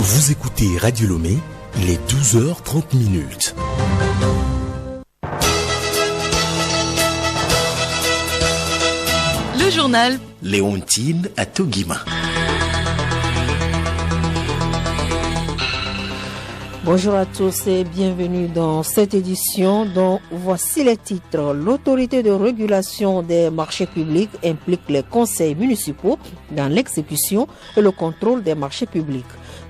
Vous écoutez Radio Lomé, il est 12h30. Le journal Léontine Atogima. Bonjour à tous et bienvenue dans cette édition dont voici les titres. L'autorité de régulation des marchés publics implique les conseils municipaux dans l'exécution et le contrôle des marchés publics.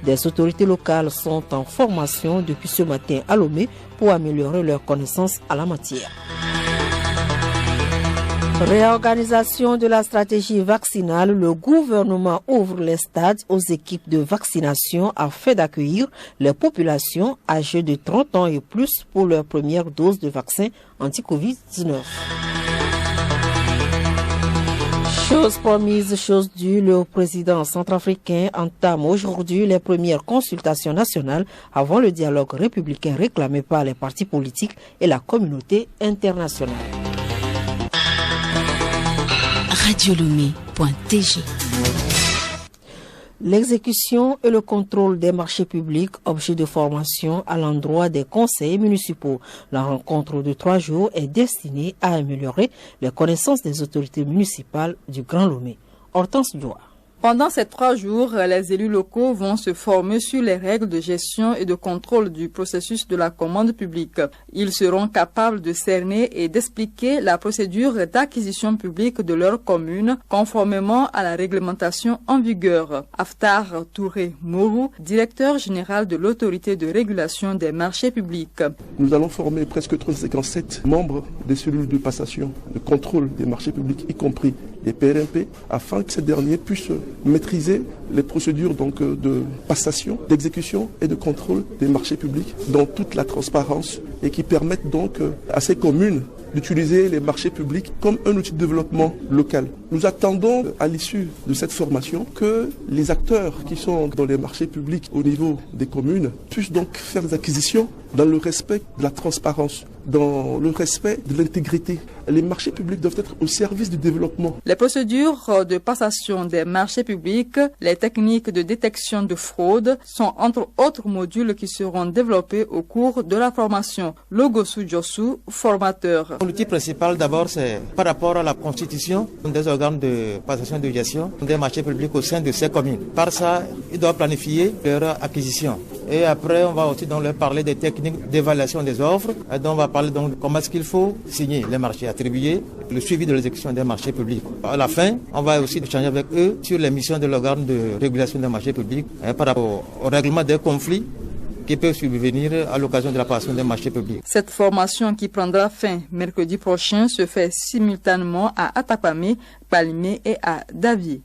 Des autorités locales sont en formation depuis ce matin à Lomé pour améliorer leurs connaissances à la matière. Réorganisation de la stratégie vaccinale, le gouvernement ouvre les stades aux équipes de vaccination afin d'accueillir les populations âgées de 30 ans et plus pour leur première dose de vaccin anti-Covid-19. Chose promise, chose due, le président centrafricain entame aujourd'hui les premières consultations nationales avant le dialogue républicain réclamé par les partis politiques et la communauté internationale. radiolomé.tg. L'exécution et le contrôle des marchés publics, objet de formation à l'endroit des conseils municipaux. La rencontre de 3 jours est destinée à améliorer les connaissances des autorités municipales du Grand Lomé. Hortense Djoa. Pendant ces 3 jours, les élus locaux vont se former sur les règles de gestion et de contrôle du processus de la commande publique. Ils seront capables de cerner et d'expliquer la procédure d'acquisition publique de leur commune conformément à la réglementation en vigueur. Aftar Touré Mourou, directeur général de l'autorité de régulation des marchés publics. Nous allons former presque 357 membres des cellules de passation, de contrôle des marchés publics, y compris les PRMP, afin que ces derniers puissent maîtriser les procédures de passation, d'exécution et de contrôle des marchés publics dans toute la transparence et qui permettent donc à ces communes d'utiliser les marchés publics comme un outil de développement local. Nous attendons à l'issue de cette formation que les acteurs qui sont dans les marchés publics au niveau des communes puissent donc faire des acquisitions dans le respect de la transparence, dans le respect de l'intégrité. Les marchés publics doivent être au service du développement. Les procédures de passation des marchés publics, les techniques de détection de fraude sont entre autres modules qui seront développés au cours de la formation. Logosu Josu, formateur. L'outil principal d'abord c'est par rapport à la constitution des organes de passation de gestion des marchés publics au sein de ces communes. Par ça, ils doivent planifier leur acquisition. Et après, on va aussi donc leur parler des techniques d'évaluation des offres. Et donc, on va parler donc de comment est-ce qu'il faut signer les marchés attribués, le suivi de l'exécution des marchés publics. À la fin, on va aussi échanger avec eux sur les missions de l'organe de régulation des marchés publics par rapport au règlement des conflits qui peuvent subvenir à l'occasion de la passation des marchés publics. Cette formation qui prendra fin mercredi prochain se fait simultanément à Atapamé, Palimé et à Davie.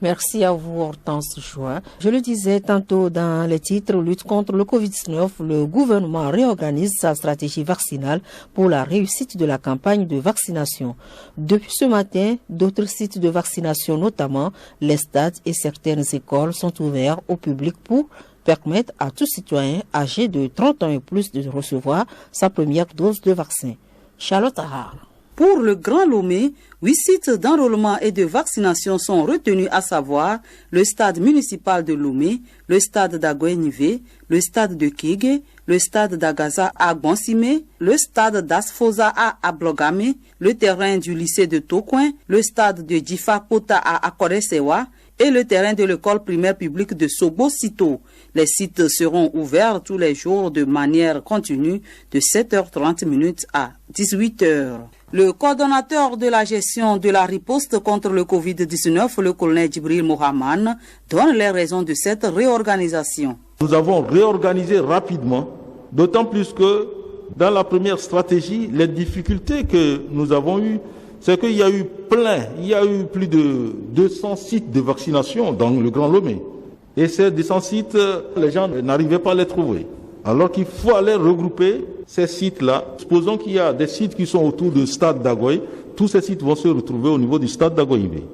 Merci à vous, Hortense Joie. Je le disais tantôt dans les titres, lutte contre le Covid-19, le gouvernement réorganise sa stratégie vaccinale pour la réussite de la campagne de vaccination. Depuis ce matin, d'autres sites de vaccination, notamment les stades et certaines écoles, sont ouverts au public pour permettre à tout citoyen âgé de 30 ans et plus de recevoir sa première dose de vaccin. Charlotte Ahar. Pour le Grand Lomé, 8 sites d'enrôlement et de vaccination sont retenus, à savoir le stade municipal de Lomé, le stade d'Agoenivé, le stade de Kégué, le stade d'Agaza à Bonsimé, le stade d'Asfosa à Ablogame, le terrain du lycée de Tokoin, le stade de Djifa Kota à Akoresewa et le terrain de l'école primaire publique de Sobo-Sito. Les sites seront ouverts tous les jours de manière continue de 7h30 à 18h. Le coordonnateur de la gestion de la riposte contre le Covid-19, le colonel Djibril Mohamed, donne les raisons de cette réorganisation. Nous avons réorganisé rapidement, d'autant plus que dans la première stratégie, les difficultés que nous avons eues, c'est qu'il y a eu plus de 200 sites de vaccination dans le Grand Lomé. Et ces 200 sites, les gens n'arrivaient pas à les trouver. Alors qu'il faut aller regrouper ces sites-là. Supposons qu'il y a des sites qui sont autour du stade d'Agoy. Tous ces sites vont se retrouver au niveau du stade d'Agoy-Ivé.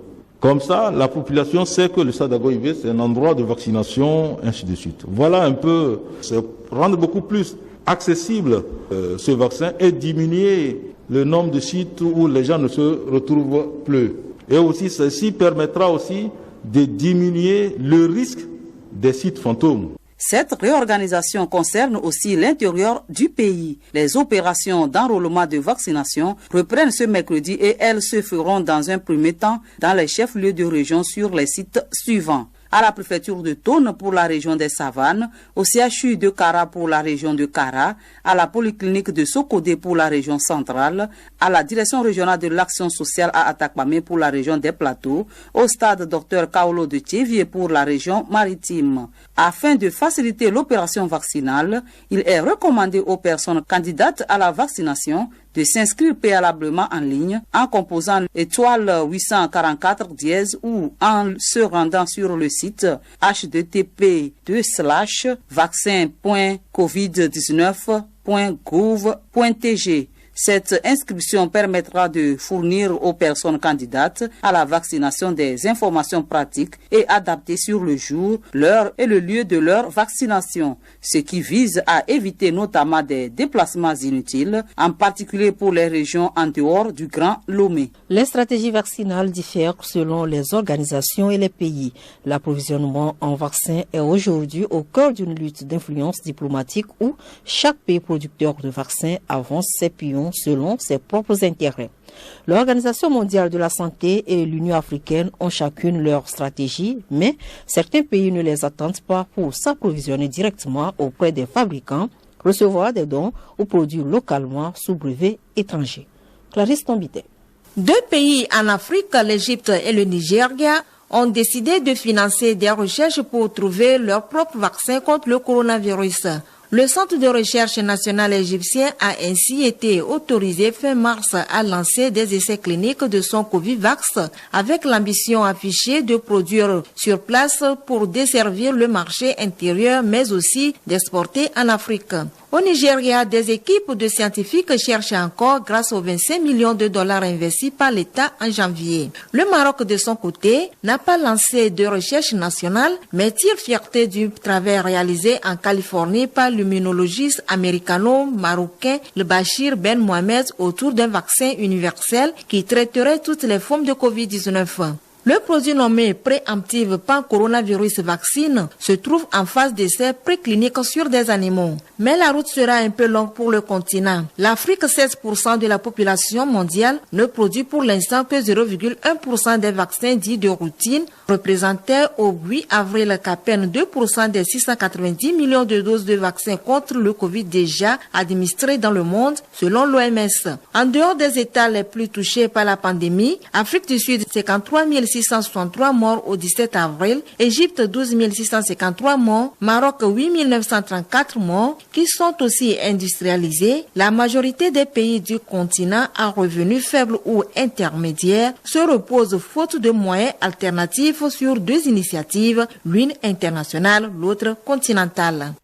Comme ça, la population sait que le stade d'Agoy-Ivé, c'est un endroit de vaccination, ainsi de suite. Voilà un peu, c'est rendre beaucoup plus accessible ce vaccin et diminuer le nombre de sites où les gens ne se retrouvent plus. Et aussi, ceci permettra aussi de diminuer le risque des sites fantômes. Cette réorganisation concerne aussi l'intérieur du pays. Les opérations d'enrôlement de vaccination reprennent ce mercredi et elles se feront dans un premier temps dans les chefs-lieux de région sur les sites suivants. À la préfecture de Tone pour la région des Savanes, au CHU de Kara pour la région de Kara, à la polyclinique de Sokodé pour la région centrale, à la direction régionale de l'action sociale à Atakpamé pour la région des Plateaux, au stade Dr Kaolo de Tchévier pour la région maritime. Afin de faciliter l'opération vaccinale, il est recommandé aux personnes candidates à la vaccination de s'inscrire préalablement en ligne en composant étoile 844 dièse ou en se rendant sur le site http://vaccin.covid19.gouv.tg. Cette inscription permettra de fournir aux personnes candidates à la vaccination des informations pratiques et adaptées sur le jour, l'heure et le lieu de leur vaccination, ce qui vise à éviter notamment des déplacements inutiles, en particulier pour les régions en dehors du Grand Lomé. Les stratégies vaccinales diffèrent selon les organisations et les pays. L'approvisionnement en vaccins est aujourd'hui au cœur d'une lutte d'influence diplomatique où chaque pays producteur de vaccins avance ses pions selon ses propres intérêts. L'Organisation mondiale de la santé et l'Union africaine ont chacune leur stratégie, mais certains pays ne les attendent pas pour s'approvisionner directement auprès des fabricants, recevoir des dons ou produire localement sous brevet étranger. Clarisse Tombité. 2 pays en Afrique, l'Égypte et le Nigeria, ont décidé de financer des recherches pour trouver leur propre vaccin contre le coronavirus. Le Centre de recherche national égyptien a ainsi été autorisé fin mars à lancer des essais cliniques de son Covivax avec l'ambition affichée de produire sur place pour desservir le marché intérieur mais aussi d'exporter en Afrique. Au Nigeria, des équipes de scientifiques cherchent encore grâce aux 25 millions de dollars investis par l'État en janvier. Le Maroc, de son côté, n'a pas lancé de recherche nationale, mais tire fierté du travail réalisé en Californie par l'immunologiste américano-marocain le Bachir Ben Mohamed autour d'un vaccin universel qui traiterait toutes les formes de Covid-19. Le produit nommé Préemptive Pan-Coronavirus Vaccine se trouve en phase d'essai préclinique sur des animaux. Mais la route sera un peu longue pour le continent. L'Afrique, 16% de la population mondiale, ne produit pour l'instant que 0,1% des vaccins dits de routine, représentait au 8 avril qu'à peine 2% des 690 millions de doses de vaccins contre le Covid déjà administrées dans le monde, selon l'OMS. En dehors des États les plus touchés par la pandémie, Afrique du Sud, 53 663 morts au 17 avril, Égypte 12 653 morts, Maroc 8 934 morts, qui sont aussi industrialisés. La majorité des pays du continent à revenus faibles ou intermédiaires se reposent faute de moyens alternatifs sur 2 initiatives, l'une internationale, l'autre continentale.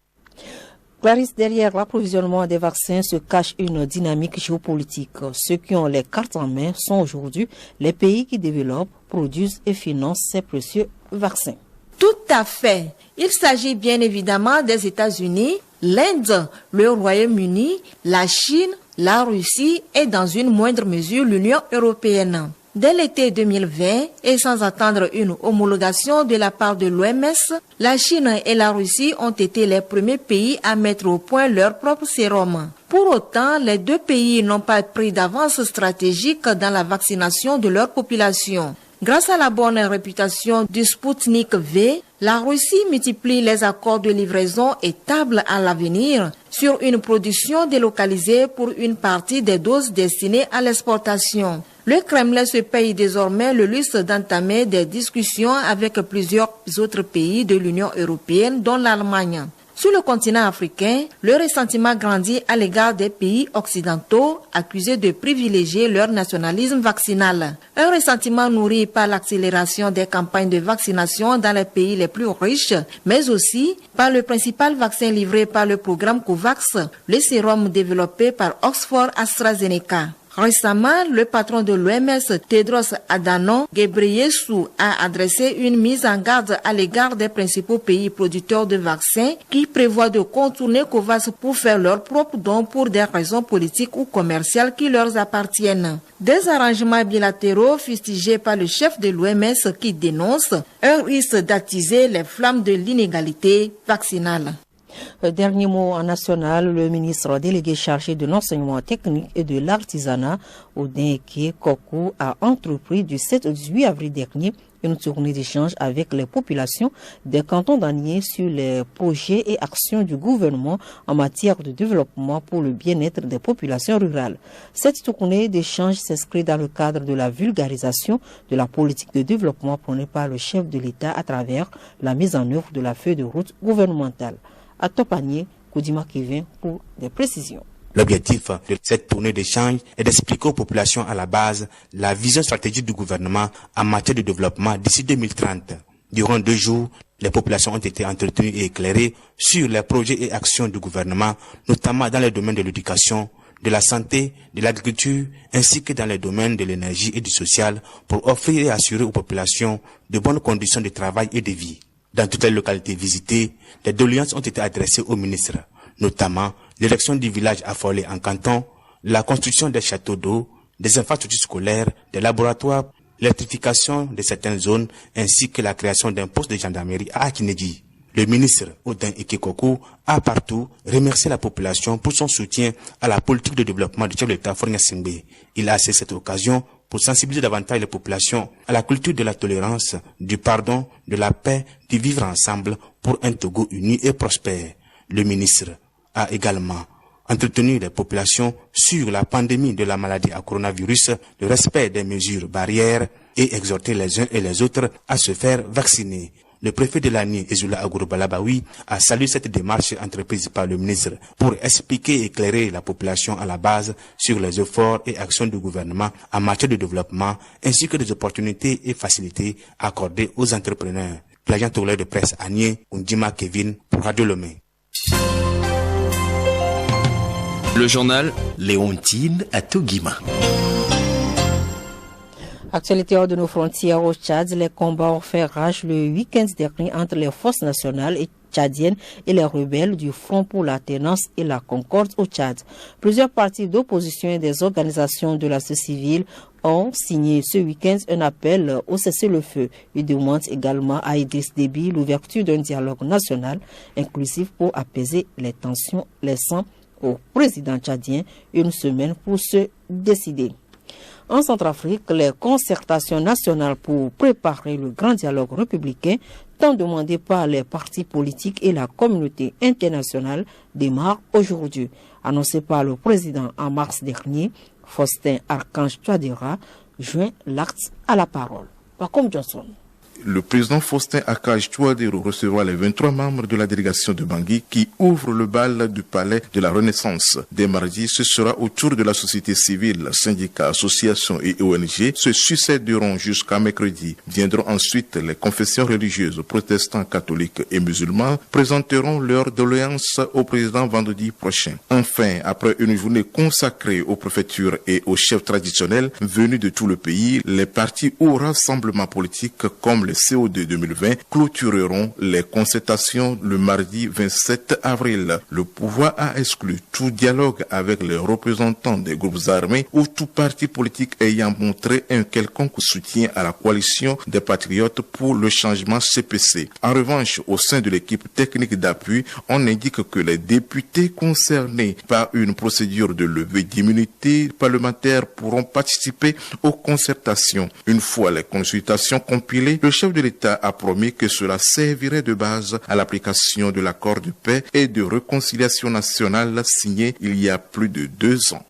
Clarisse, derrière l'approvisionnement des vaccins se cache une dynamique géopolitique. Ceux qui ont les cartes en main sont aujourd'hui les pays qui développent, produisent et financent ces précieux vaccins. Tout à fait. Il s'agit bien évidemment des États-Unis, l'Inde, le Royaume-Uni, la Chine, la Russie et dans une moindre mesure l'Union européenne. Dès l'été 2020, et sans attendre une homologation de la part de l'OMS, la Chine et la Russie ont été les premiers pays à mettre au point leur propre sérum. Pour autant, les 2 pays n'ont pas pris d'avance stratégique dans la vaccination de leur population. Grâce à la bonne réputation du Sputnik V, la Russie multiplie les accords de livraison et table à l'avenir sur une production délocalisée pour une partie des doses destinées à l'exportation. Le Kremlin se paye désormais le luxe d'entamer des discussions avec plusieurs autres pays de l'Union européenne, dont l'Allemagne. Sur le continent africain, le ressentiment grandit à l'égard des pays occidentaux accusés de privilégier leur nationalisme vaccinal. Un ressentiment nourri par l'accélération des campagnes de vaccination dans les pays les plus riches, mais aussi par le principal vaccin livré par le programme COVAX, le sérum développé par Oxford AstraZeneca. Récemment, le patron de l'OMS, Tedros Adhanom Ghebreyesus, a adressé une mise en garde à l'égard des principaux pays producteurs de vaccins qui prévoient de contourner COVAX pour faire leurs propres dons pour des raisons politiques ou commerciales qui leur appartiennent. Des arrangements bilatéraux fustigés par le chef de l'OMS qui dénonce un risque d'attiser les flammes de l'inégalité vaccinale. Dernier mot en national, le ministre délégué chargé de l'enseignement technique et de l'artisanat, Odin Eke Kokou, a entrepris du 7 au 18 avril dernier une tournée d'échange avec les populations des cantons d'Anié sur les projets et actions du gouvernement en matière de développement pour le bien-être des populations rurales. Cette tournée d'échange s'inscrit dans le cadre de la vulgarisation de la politique de développement prônée par le chef de l'État à travers la mise en œuvre de la feuille de route gouvernementale. À Topanier, Koudima Kevin pour des précisions. L'objectif de cette tournée d'échange est d'expliquer aux populations à la base la vision stratégique du gouvernement en matière de développement d'ici 2030. Durant 2 jours, les populations ont été entretenues et éclairées sur les projets et actions du gouvernement, notamment dans les domaines de l'éducation, de la santé, de l'agriculture, ainsi que dans les domaines de l'énergie et du social, pour offrir et assurer aux populations de bonnes conditions de travail et de vie. Dans toutes les localités visitées, des doléances ont été adressées au ministre, notamment l'érection du village affolé en canton, la construction des châteaux d'eau, des infrastructures scolaires, des laboratoires, l'électrification de certaines zones, ainsi que la création d'un poste de gendarmerie à Akineji. Le ministre Odin Eke Kokou a partout remercié la population pour son soutien à la politique de développement du chef de l'État Faure Gnassingbé. Il a saisi cette occasion pour sensibiliser davantage les populations à la culture de la tolérance, du pardon, de la paix, du vivre ensemble pour un Togo uni et prospère. Le ministre a également entretenu les populations sur la pandémie de la maladie à coronavirus, le respect des mesures barrières et exhorté les uns et les autres à se faire vacciner. Le préfet de l'Ani, Ezula Agouroubalabaawi, a salué cette démarche entreprise par le ministre pour expliquer et éclairer la population à la base sur les efforts et actions du gouvernement en matière de développement ainsi que des opportunités et facilités accordées aux entrepreneurs. L'agent togolais de presse Anié, Undima Kevin pour Radio Lomé. Le journal Léontine à Togima. Actualité hors de nos frontières au Tchad, les combats ont fait rage le week-end dernier entre les forces nationales et tchadiennes et les rebelles du Front pour l'alternance et la concorde au Tchad. Plusieurs partis d'opposition et des organisations de la société civile ont signé ce week-end un appel au cessez-le-feu. Ils demandent également à Idriss Déby l'ouverture d'un dialogue national inclusif pour apaiser les tensions, laissant au président tchadien une semaine pour se décider. En Centrafrique, les concertations nationales pour préparer le grand dialogue républicain, tant demandé par les partis politiques et la communauté internationale, démarrent aujourd'hui. Annoncé par le président en mars dernier, Faustin Archange Touadéra joint l'acte à la parole. Pacom Johnson. Le président Faustin Archange Touadéra recevra les 23 membres de la délégation de Bangui qui ouvre le bal du palais de la Renaissance. Dès mardi, ce sera au tour de la société civile, syndicats, associations et ONG se succéderont jusqu'à mercredi. Viendront ensuite les confessions religieuses, protestants, catholiques et musulmans, présenteront leurs doléances au président vendredi prochain. Enfin, après une journée consacrée aux préfectures et aux chefs traditionnels venus de tout le pays, les partis ou rassemblements politiques comme le CO2 2020 clôtureront les concertations le mardi 27 avril. Le pouvoir a exclu tout dialogue avec les représentants des groupes armés ou tout parti politique ayant montré un quelconque soutien à la coalition des patriotes pour le changement CPC. En revanche, au sein de l'équipe technique d'appui, on indique que les députés concernés par une procédure de levée d'immunité parlementaire pourront participer aux concertations. Une fois les consultations compilées, le chef de l'État a promis que cela servirait de base à l'application de l'accord de paix et de réconciliation nationale signé il y a plus de 2 ans.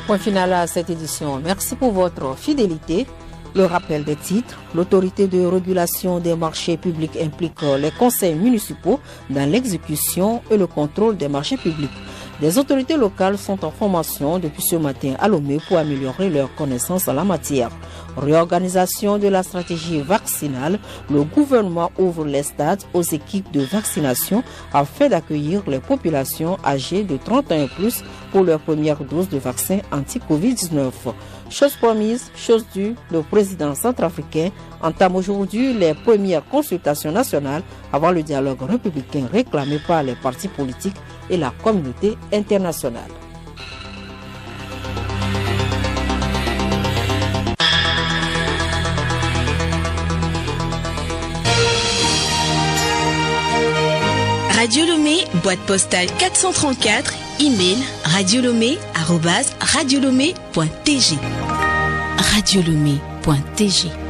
Point final à cette édition. Merci pour votre fidélité. Le rappel des titres, l'autorité de régulation des marchés publics implique les conseils municipaux dans l'exécution et le contrôle des marchés publics. Des autorités locales sont en formation depuis ce matin à Lomé pour améliorer leurs connaissances en la matière. Réorganisation de la stratégie vaccinale, le gouvernement ouvre les stades aux équipes de vaccination afin d'accueillir les populations âgées de 30 ans et plus pour leur première dose de vaccin anti-Covid-19. Chose promise, chose due, le président centrafricain entame aujourd'hui les premières consultations nationales avant le dialogue républicain réclamé par les partis politiques et la communauté internationale. Radio Lomé, boîte postale 434, email radiolomé@radiolomé.tg. radiolomé.tg